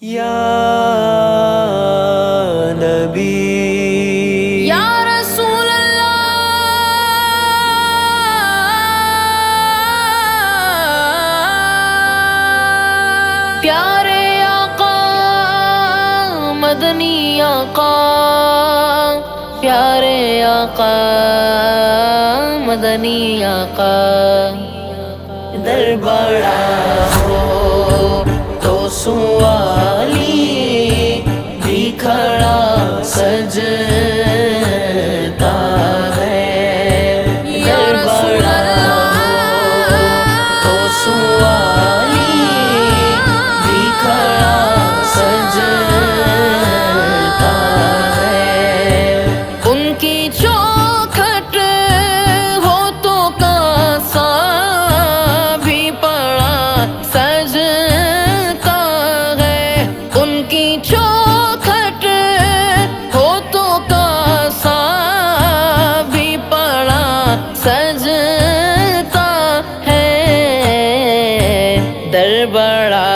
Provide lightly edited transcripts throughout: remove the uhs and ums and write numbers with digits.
یا نبی یا رسول اللہ، پیارے آقا مدنی آقا، پیارے آقا مدنی آقا، در بڑا ہو تو سوالی بھی کھڑا سجتا ہے، در بڑا ہو تو سوالی بھی کھڑا سجتا ہے، ان کی چوکھٹ ہو تو کاسا بھی پڑا سجتا ہے، ان کی چوکھٹ ہو تو کاسا بھی پڑا سجتا ہے، در بڑا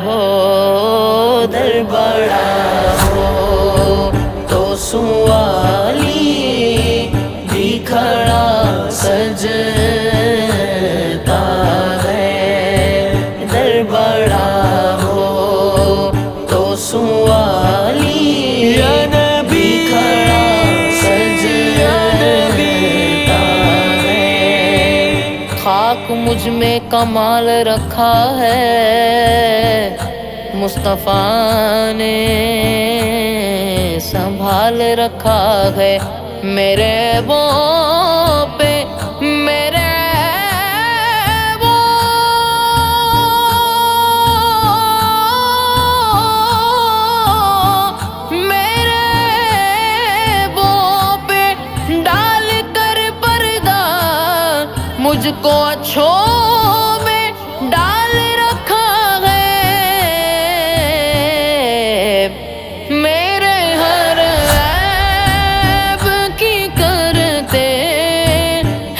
ہو تو سوالی بھی کھڑا سجتا ہے، در بڑا ہو تو سوالی بھی کھڑا سجتا ہے، خاک مجھ میں کمال رکھا ہے، مصطفیٰ نے سنبھال رکھا ہے، میرے وہ پہ میرے وہ پہ ڈال کر پردہ مجھ کو اچھوں میں ڈال رکھا ہے، میرے ہر عیب کی کرتے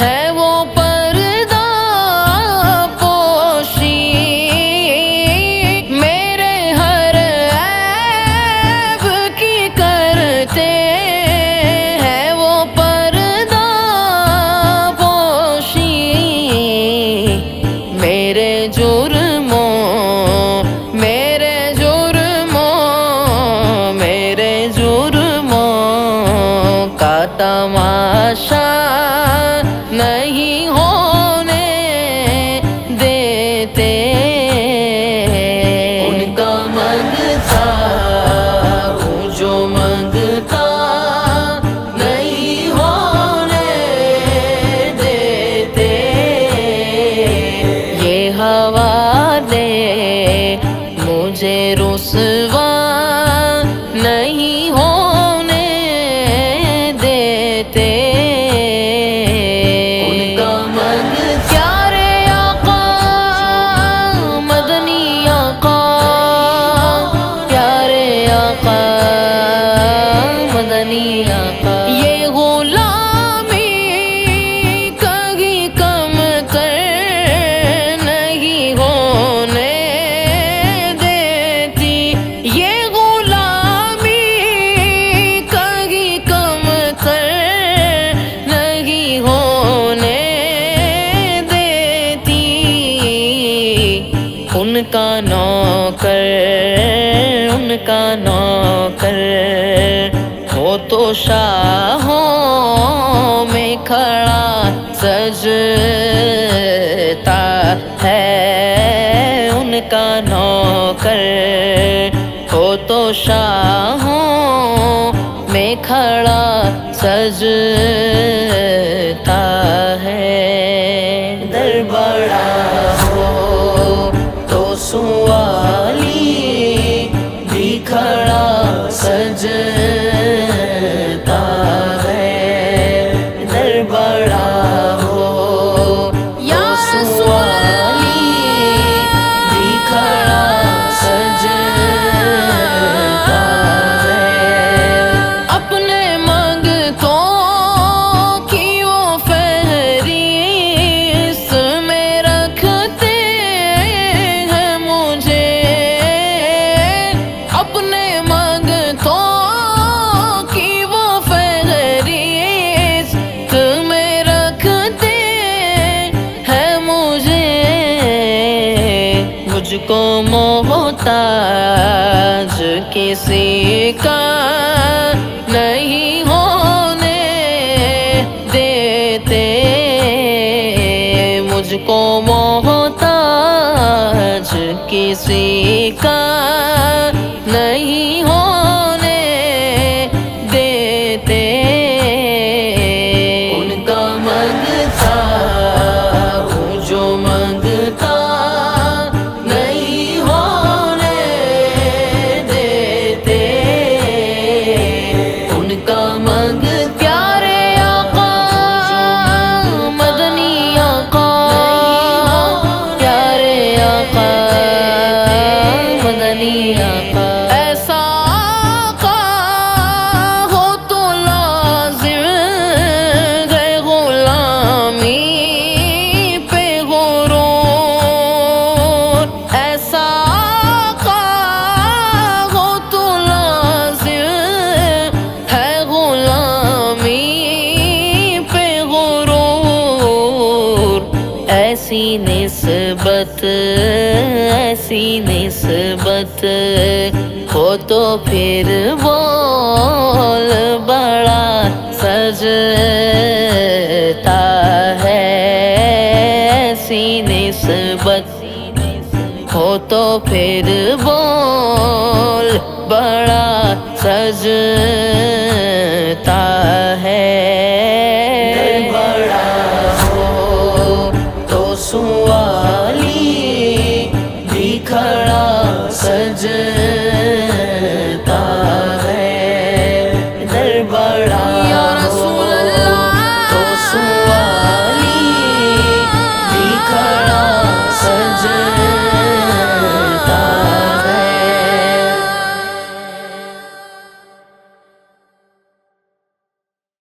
ہیں وہ پردہ پوشی، میرے ہر عیب کی کرتے ہیں وہ پردہ پوشی، میرے جرموں کا تماشا نہیں ہونے دیتے، ان کا منگتا ہوں جو منگتا نہیں ہونے دیتے، یہ حوالے مجھے رسوا نہیں ہونے دیتے، ان کا منگتا پیارے آقا مدنی آقا، پیارے آقا مدنی آقا، یہ غلامی کبھی کم کر نہیں ہونے دیتی، یہ غلامی کبھی کم کر نہیں ہونے دیتی، ان کا نوکر ہو تو شاہوں میں کھڑا سجتا ہے، ان کا نوکر ہو تو شاہوں میں کھڑا سجتا ہے، در بڑا ہو تو سوالی بھی کھڑا سجتا ہے، در بڑا ہو یا تو رسول سوالی بھی کھڑا سجتا ہے، اپنے منگتوں کی وہ فہرست کو محتاج کسی کا نہیں ہونے دیتے، مجھ کو محتاج کسی کا نہیں ہونے دیتے، ان کا منگتا ہوں جو منگتا نہیں ہونے دیتے، ان کا منگتا پیارے آقا مدنی آقا، پیارے آقا مدنی آقا، ایسا آقا ہو تو لازم ہے غلامی پہ غرور، ایسا آقا ہو تو لازم ہے غلامی پہ غرور، ایسی نسبت ہو تو پھر بول بڑا سجتا ہے، ایسی نسبت ہو تو پھر بول بڑا سجتا ہے۔